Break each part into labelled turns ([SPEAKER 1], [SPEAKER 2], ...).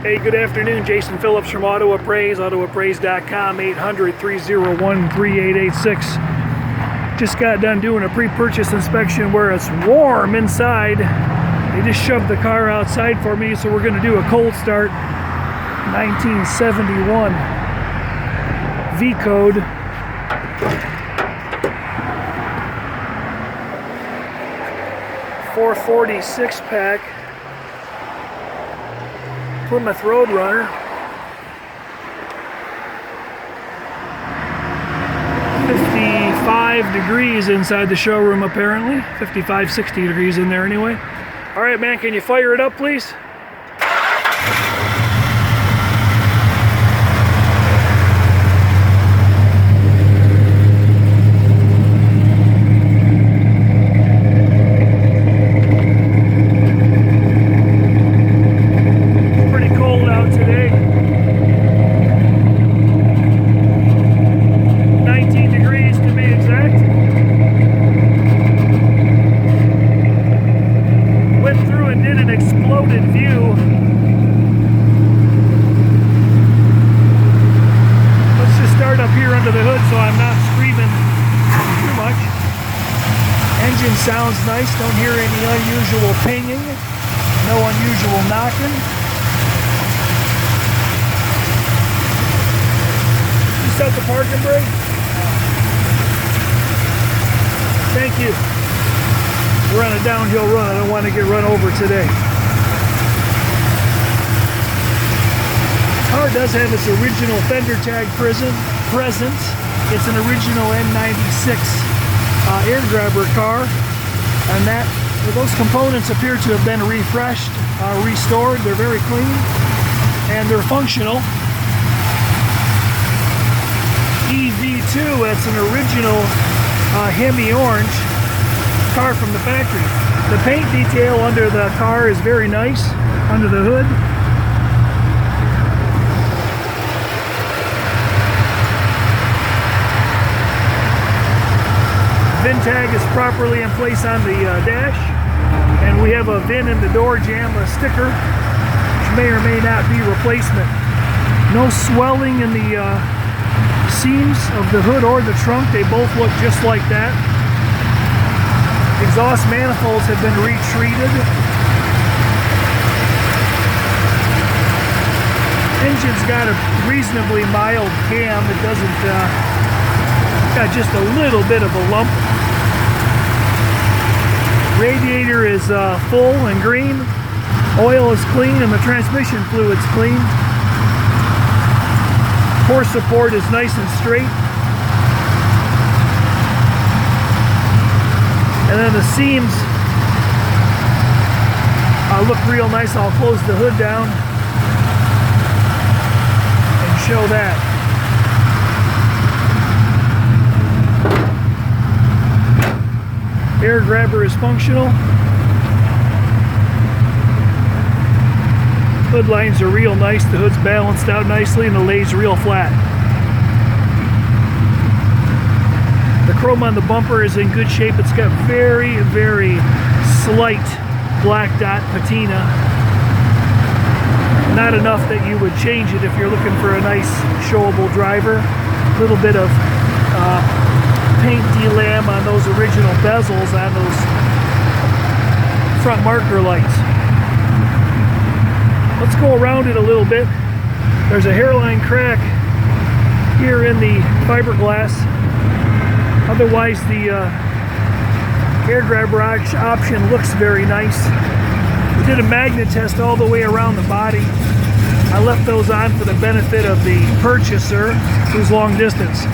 [SPEAKER 1] Hey, good afternoon. Jason Phillips from Auto Appraise, autoappraise.com, 800-301-3886. Just got done doing a pre-purchase inspection where it's warm inside. They just shoved the car outside for me, so we're going to do a cold start. 1971 V code. .446 pack. Plymouth Roadrunner. 55 degrees inside the showroom apparently. 55, 60 degrees in there anyway. All right, man, can you fire it up, please? Engine sounds nice, don't hear any unusual pinging, no unusual knocking. You set the parking brake? Thank you. We're on a downhill run, I don't want to get run over today. The car does have its original fender tag present. It's an original N96 air grabber car, and those components appear to have been refreshed, restored. They're very clean and they're functional. EV2, that's an original Hemi Orange car from the factory. The paint detail under the car is very nice under the hood. VIN tag is properly in place on the dash, and we have a VIN in the door jamb, a sticker, which may or may not be replacement. No swelling in the seams of the hood or the trunk, they both look just like that. Exhaust manifolds have been retreated. Engine's got a reasonably mild cam. It doesn't got just a little bit of a lump. Radiator is full and green. Oil is clean and the transmission fluid's clean. Core support is nice and straight. And then the seams look real nice. I'll close the hood down and show that. Air grabber is functional. Hood lines are real nice. The hood's balanced out nicely and the lay's real flat. The chrome on the bumper is in good shape. It's got very, very slight black dot patina. Not enough that you would change it if you're looking for a nice showable driver. A little bit of paint delam on those original bezels on those front marker lights. Let's go around it a little bit. There's a hairline crack here in the fiberglass. Otherwise, the air grabber option looks very nice. We did a magnet test all the way around the body. I left those on for the benefit of the purchaser who's long distance.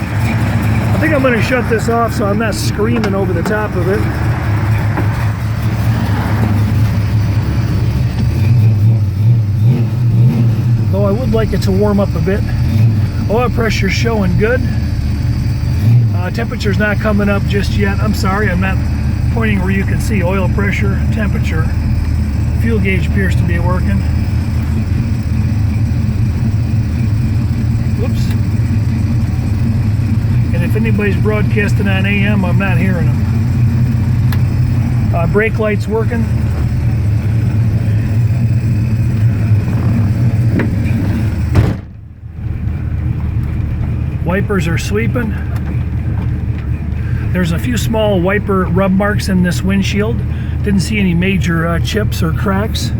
[SPEAKER 1] I think I'm going to shut this off so I'm not screaming over the top of it. Though I would like it to warm up a bit. Oil pressure's showing good. Temperature's not coming up just yet. I'm sorry, I'm not pointing where you can see oil pressure, temperature. Fuel gauge appears to be working. Whoops. And if anybody's broadcasting on AM, I'm not hearing them. Brake light's working. Wipers are sweeping. There's a few small wiper rub marks in this windshield. Didn't see any major chips or cracks.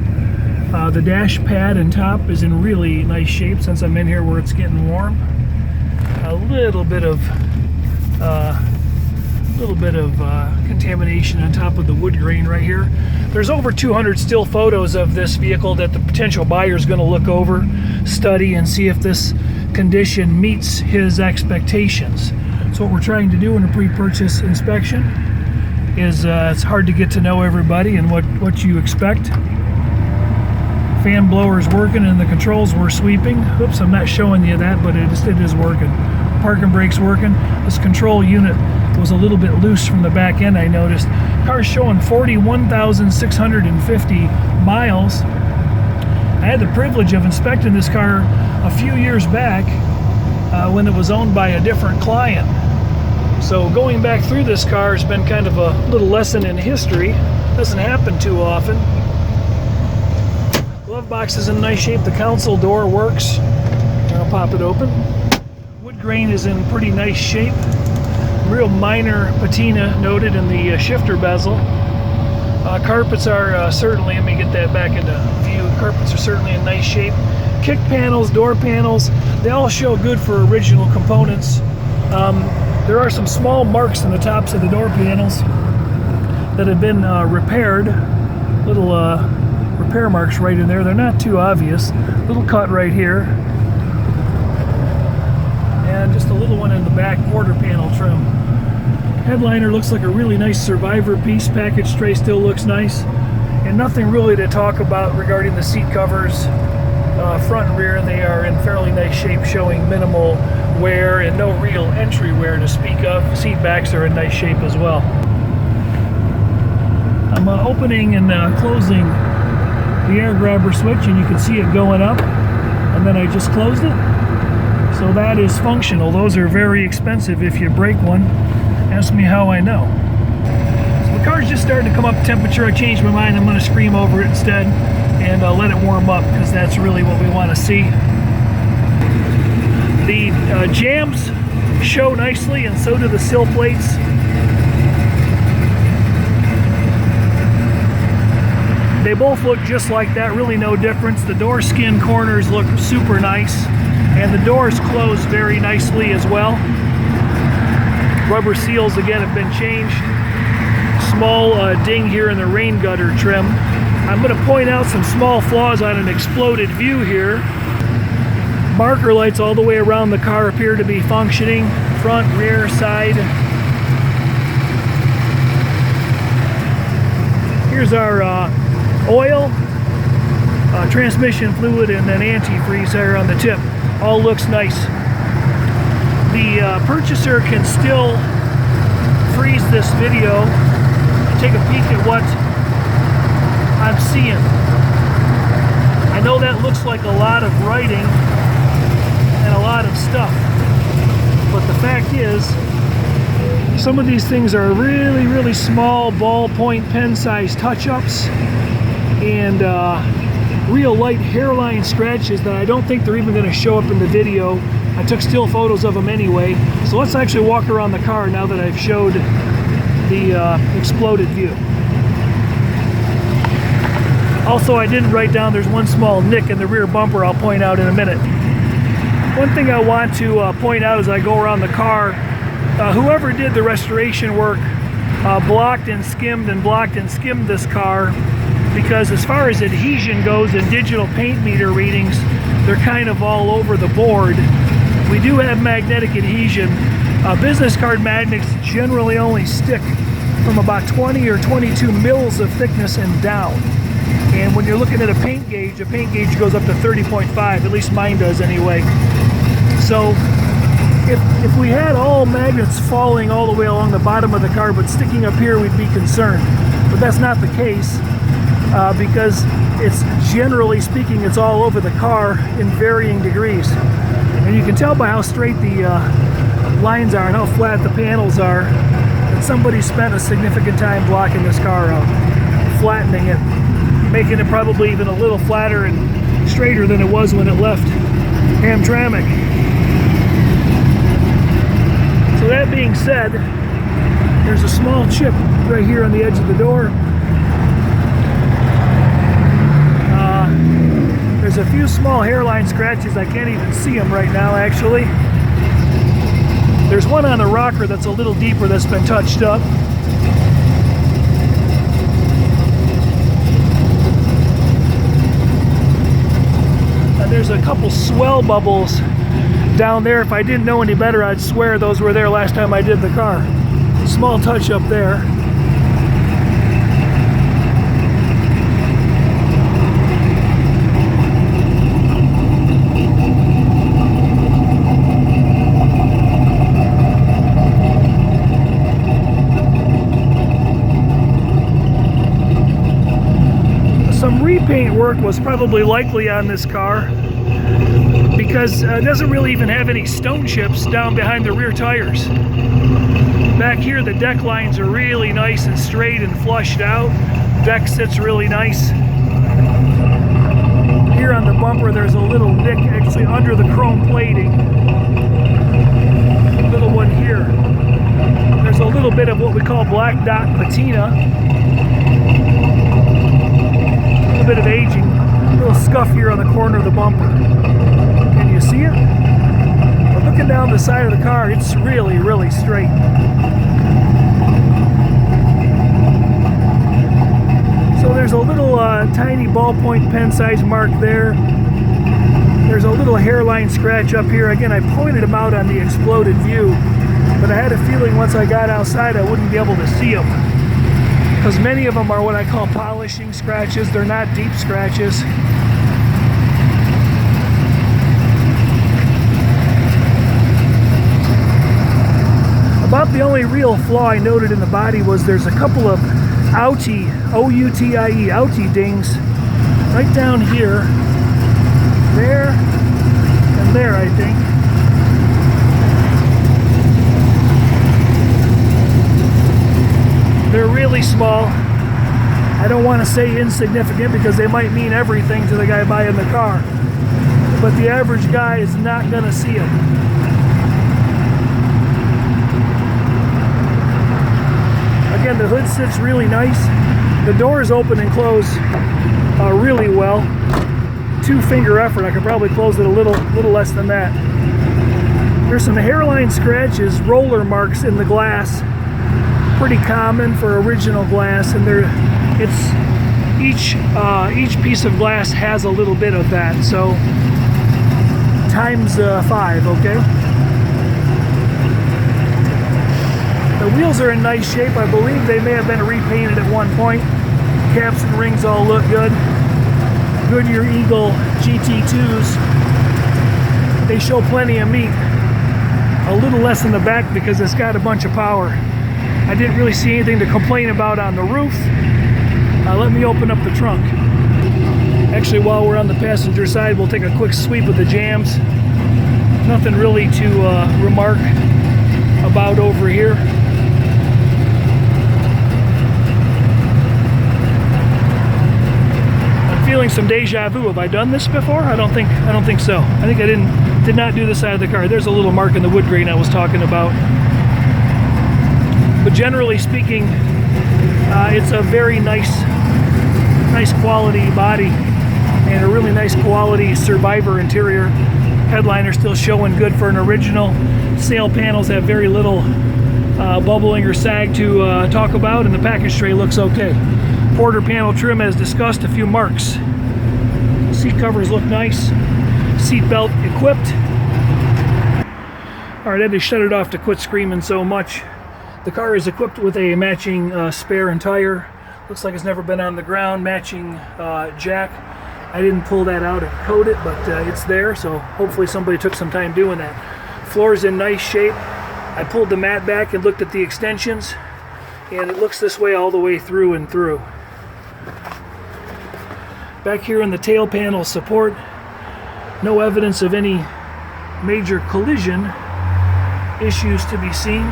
[SPEAKER 1] The dash pad and top is in really nice shape since I'm in here where it's getting warm. A little bit of contamination on top of the wood grain right here. There's over 200 still photos of this vehicle that the potential buyer is going to look over, study, and see if this condition meets his expectations. So what we're trying to do in a pre-purchase inspection is it's hard to get to know everybody and what you expect. Fan blower is working and the controls were sweeping. Oops, I'm not showing you that, but it is working. Parking brake's working. This control unit was a little bit loose from the back end, I noticed. Car's showing 41,650 miles. I had the privilege of inspecting this car a few years back when it was owned by a different client. So going back through this car has been kind of a little lesson in history. Doesn't happen too often. Glove box is in nice shape. The console door works. I'll pop it open. Wood grain is in pretty nice shape. Real minor patina noted in the shifter bezel. Carpets are certainly, let me get that back into view. Carpets are certainly in nice shape. Kick panels, door panels, they all show good for original components. There are some small marks in the tops of the door panels that have been repaired. Little repair marks right in there. They're not too obvious. Little cut right here. And just a little one in the back quarter panel trim. Headliner looks like a really nice survivor piece. Package tray still looks nice. And nothing really to talk about regarding the seat covers. Front and rear, they are in fairly nice shape, showing minimal wear and no real entry wear to speak of. Seat backs are in nice shape as well. I'm opening and closing the air grabber switch, and you can see it going up, and then I just closed it. So that is functional. Those are very expensive if you break one. Ask me how I know. So the car's just starting to come up temperature. I changed my mind. I'm going to scream over it instead and let it warm up, because that's really what we want to see. The jambs show nicely, and so do the sill plates. They both look just like that, really no difference. The door skin corners look super nice, and the doors close very nicely as well. Rubber seals again have been changed. Small ding here in the rain gutter trim. I'm going to point out some small flaws on an exploded view here. Marker lights all the way around the car appear to be functioning. Front, rear, side. Here's our oil, transmission fluid, and then antifreeze there on the tip. All looks nice. The purchaser can still freeze this video and take a peek at what I'm seeing. I know that looks like a lot of writing and a lot of stuff, but the fact is, some of these things are really, really small ballpoint pen-sized touch-ups and real light hairline scratches that I don't think they're even going to show up in the video. I took still photos of them anyway, so let's actually walk around the car now that I've showed the exploded view. Also, I didn't write down, there's one small nick in the rear bumper I'll point out in a minute. One thing I want to point out as I go around the car, whoever did the restoration work blocked and skimmed and blocked and skimmed this car, because as far as adhesion goes and digital paint meter readings, they're kind of all over the board. We do have magnetic adhesion. Business card magnets generally only stick from about 20 or 22 mils of thickness and down. And when you're looking at a paint gauge goes up to 30.5, at least mine does anyway. So if we had all magnets falling all the way along the bottom of the car but sticking up here, we'd be concerned. But that's not the case, because it's, generally speaking, it's all over the car in varying degrees. And you can tell by how straight the lines are and how flat the panels are that somebody spent a significant time blocking this car out, flattening it, making it probably even a little flatter and straighter than it was when it left Hamtramck. So that being said, there's a small chip right here on the edge of the door. There's a few small hairline scratches. I can't even see them right now, actually. There's one on the rocker that's a little deeper that's been touched up. And there's a couple swell bubbles down there. If I didn't know any better, I'd swear those were there last time I did the car. Small touch up there. Some repaint work was probably likely on this car because it doesn't really even have any stone chips down behind the rear tires. Back here the deck lines are really nice and straight and flushed out. Deck sits really nice. Here on the bumper there's a little nick actually under the chrome plating. A little one here. There's a little bit of what we call black dot patina. A little bit of aging. A little scuff here on the corner of the bumper. Can you see it? But looking down the side of the car, it's really, really straight. So there's a little tiny ballpoint pen size mark there. There's a little hairline scratch up here. Again, I pointed them out on the exploded view, but I had a feeling once I got outside I wouldn't be able to see them, because many of them are what I call polishing scratches. They're not deep scratches. About the only real flaw I noted in the body was there's a couple of outie, O-U-T-I-E, outie dings right down here, there, and there, I think. They're really small. I don't want to say insignificant because they might mean everything to the guy buying the car, but the average guy is not going to see them. Again, the hood sits really nice. The doors open and close really well. 2-finger effort. I could probably close it a little less than that. There's some hairline scratches, roller marks in the glass. Pretty common for original glass, and each piece of glass has a little bit of that. So times 5, okay? The wheels are in nice shape. I believe they may have been repainted at one point. Caps and rings all look good. Goodyear Eagle GT2s. They show plenty of meat. A little less in the back because it's got a bunch of power. I didn't really see anything to complain about on the roof. Let me open up the trunk. Actually, while we're on the passenger side, we'll take a quick sweep of the jams. Nothing really to remark about over here. Feeling some deja vu. Have I done this before? I don't think so. I think I did not do the side of the car. There's a little mark in the wood grain I was talking about. But generally speaking, it's a very nice quality body and a really nice quality Survivor interior. Headliner still showing good for an original. Sail panels have very little bubbling or sag to talk about, and the package tray looks okay. Quarter panel trim, as discussed, a few marks. Seat covers look nice. Seat belt equipped. Alright, I had to shut it off to quit screaming so much. The car is equipped with a matching spare and tire. Looks like it's never been on the ground. Matching jack. I didn't pull that out and code it, but it's there, so hopefully somebody took some time doing that. Floor's in nice shape. I pulled the mat back and looked at the extensions, and it looks this way all the way through and through. Back here in the tail panel support, no evidence of any major collision issues to be seen.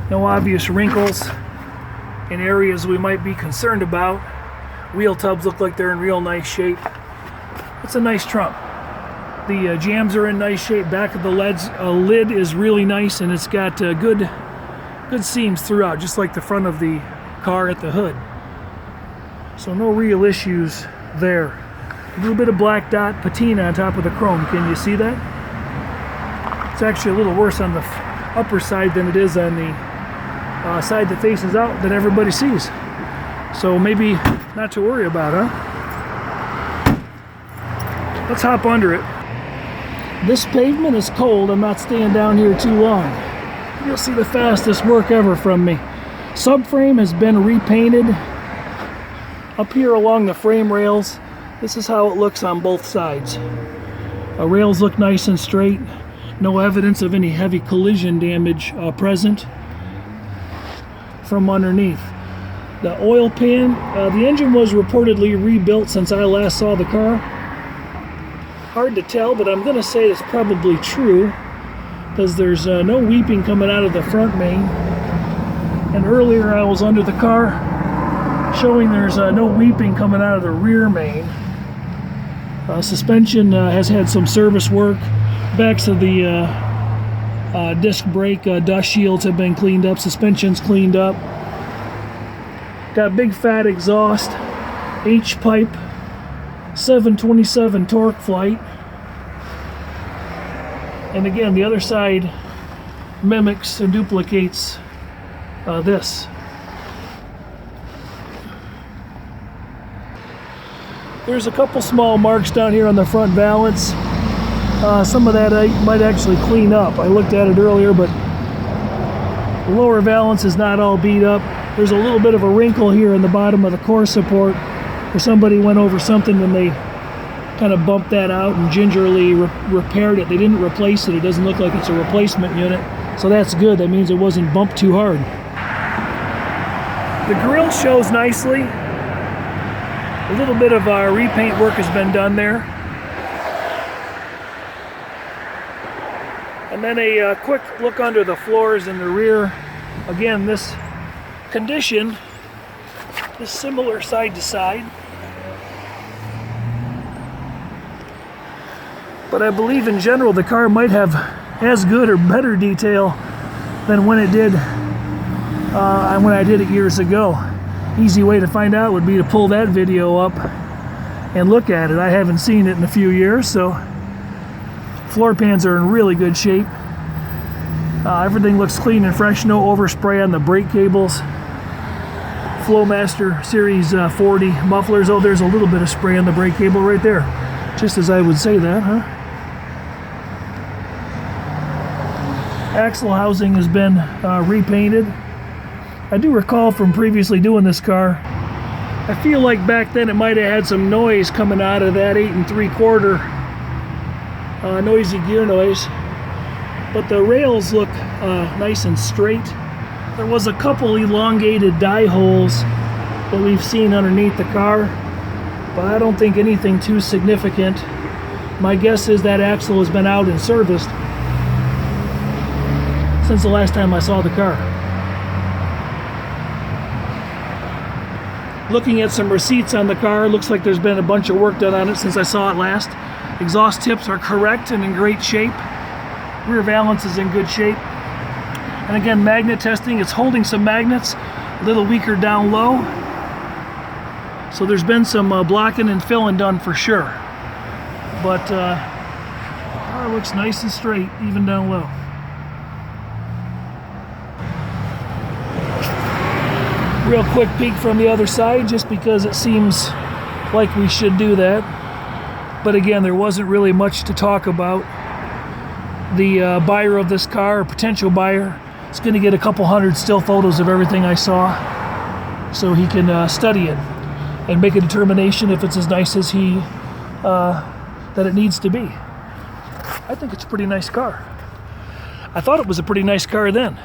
[SPEAKER 1] No obvious wrinkles in areas we might be concerned about. Wheel tubs look like they're in real nice shape. It's a nice trunk. The jambs are in nice shape. Back of the lid is really nice, and it's got good seams throughout, just like the front of the car at the hood. So no real issues there. A little bit of black dot patina on top of the chrome. Can you see that? It's actually a little worse on the upper side than it is on the side that faces out that everybody sees. So maybe not to worry about, huh? Let's hop under it. This pavement is cold. I'm not staying down here too long. You'll see the fastest work ever from me. Subframe has been repainted up here along the frame rails. This is how it looks on both sides. Rails look nice and straight. No evidence of any heavy collision damage present from underneath. The oil pan, the engine was reportedly rebuilt since I last saw the car. Hard to tell, but I'm going to say it's probably true because there's no weeping coming out of the front main. And earlier I was under the car showing there's no weeping coming out of the rear main. Suspension has had some service work. Backs of the disc brake dust shields have been cleaned up. Suspension's cleaned up. Got big fat exhaust, H-pipe, 727 torque flight. And again, the other side mimics and duplicates this. There's a couple small marks down here on the front valance. Some of that I might actually clean up. I looked at it earlier, but the lower valance is not all beat up. There's a little bit of a wrinkle here in the bottom of the core support where somebody went over something and they kind of bumped that out and gingerly repaired it. They didn't replace it. It doesn't look like it's a replacement unit, so that's good. That means it wasn't bumped too hard. The grille shows nicely. A little bit of repaint work has been done there. And then a quick look under the floors in the rear. Again, this condition is similar side to side. But I believe in general the car might have as good or better detail than when it did when I did it years ago. Easy way to find out would be to pull that video up and look at it. I haven't seen it in a few years, so floor pans are in really good shape. Everything looks clean and fresh. No overspray on the brake cables. Flowmaster Series 40 mufflers. Oh, there's a little bit of spray on the brake cable right there. Just as I would say that, huh? Axle housing has been repainted. I do recall from previously doing this car, I feel like back then it might have had some noise coming out of that 8 3/4 noisy gear noise, but the rails look nice and straight. There was a couple elongated die holes that we've seen underneath the car, but I don't think anything too significant. My guess is that axle has been out and serviced since the last time I saw the car. Looking at some receipts on the car, looks like there's been a bunch of work done on it since I saw it last. Exhaust tips are correct and in great shape. Rear valance is in good shape. And again, magnet testing, it's holding some magnets, a little weaker down low. So there's been some blocking and filling done for sure. But car looks nice and straight, even down low. Real quick peek from the other side, just because it seems like we should do that. But again, there wasn't really much to talk about. The buyer of this car, or potential buyer, is going to get a couple hundred still photos of everything I saw, so he can study it and make a determination if it's as nice as he that it needs to be. I think it's a pretty nice car. I thought it was a pretty nice car then.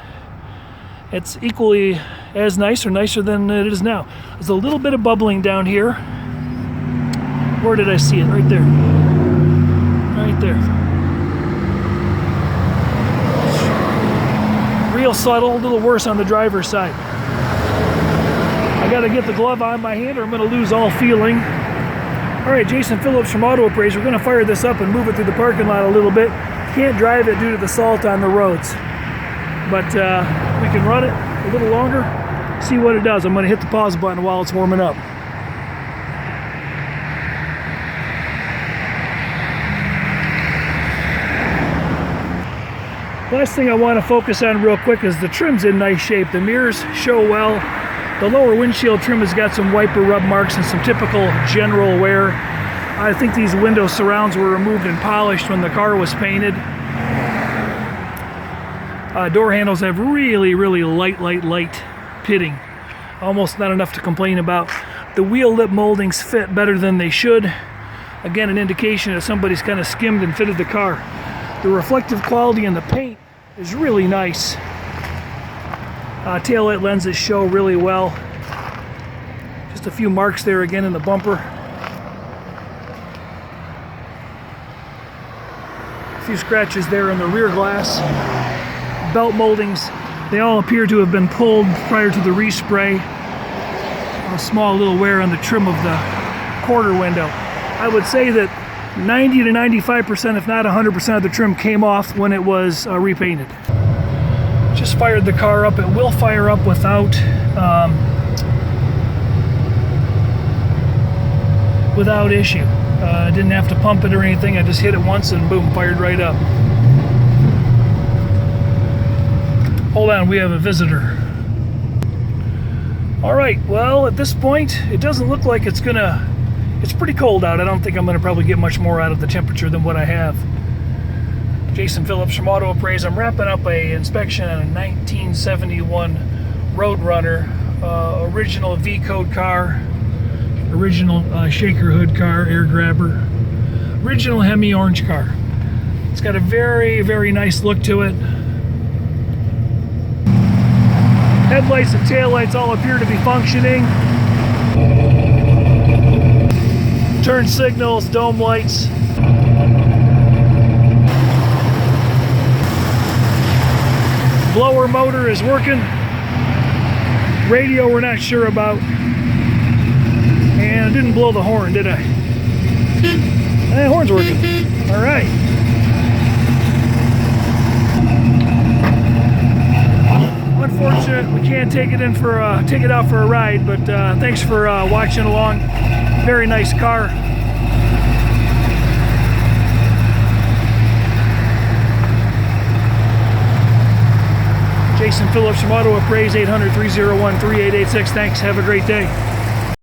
[SPEAKER 1] It's equally as nice or nicer than it is now. There's a little bit of bubbling down here. Where did I see it? Right there. Right there. Real subtle, a little worse on the driver's side. I gotta get the glove on my hand or I'm gonna lose all feeling. Alright, Jason Phillips from Auto Appraise. We're going to fire this up and move it through the parking lot a little bit. Can't drive it due to the salt on the roads. But we can run it a little longer, see what it does. I'm going to hit the pause button while it's warming up. Last thing I want to focus on real quick is the trim's in nice shape. The mirrors show well. The lower windshield trim has got some wiper rub marks and some typical general wear. I think these window surrounds were removed and polished when the car was painted. Door handles have really light pitting. Almost not enough to complain about. The wheel lip moldings fit better than they should. Again, an indication that somebody's kind of skimmed and fitted the car. The reflective quality in the paint is really nice. Taillight lenses show really well. Just a few marks there again in the bumper. A few scratches there in the rear glass. Belt moldings, they all appear to have been pulled prior to the respray. A small little wear on the trim of the quarter window. I would say that 90 to 95%, if not 100% of the trim came off when it was repainted. Just fired the car up. It will fire up without issue. I didn't have to pump it or anything. I just hit it once and boom, fired right up. Hold on, we have a visitor. All right, well, at this point, it doesn't look like it's pretty cold out. I don't think I'm gonna probably get much more out of the temperature than what I have. Jason Phillips from Auto Appraise. I'm wrapping up an inspection on a 1971 Roadrunner, original V-code car, original shaker hood car, air grabber, original Hemi Orange car. It's got a very nice look to it. Headlights and taillights all appear to be functioning. Turn signals, dome lights. Blower motor is working. Radio we're not sure about. And I didn't blow the horn, did I? The horn's working. All right. Unfortunate we can't take it out for a ride, but thanks for watching along. Very nice car. Jason Phillips from Auto Appraise, 800-301-3886. Thanks. Have a great day.